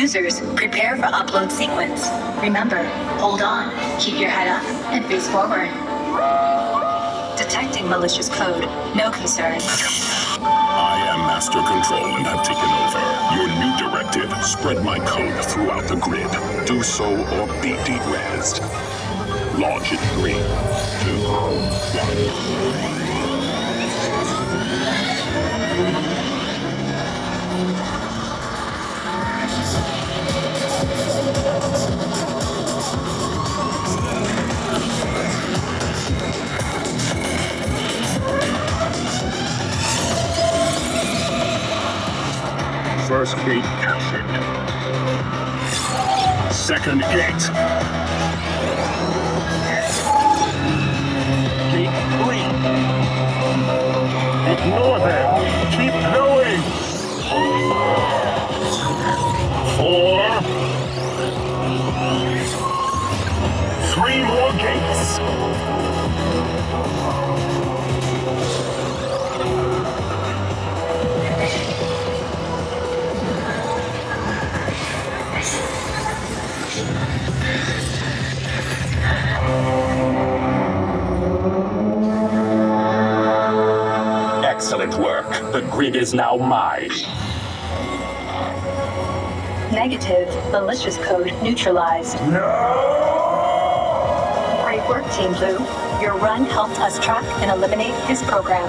Users, prepare for upload sequence. Remember, hold on, keep your head up, and face forward. Detecting malicious code. No concern. I am Master Control and have taken over. Your new directive, spread my code throughout the grid. Do so or be derezzed. Launch in 3, 2, 1. First gate captured. Second gate. Gate 3. Ignore them. Keep going. 4. 3 more gates. Excellent work. The grid is now mine. Negative. Malicious code neutralized. No! Great work, Team Blue. Your run helped us track and eliminate his program.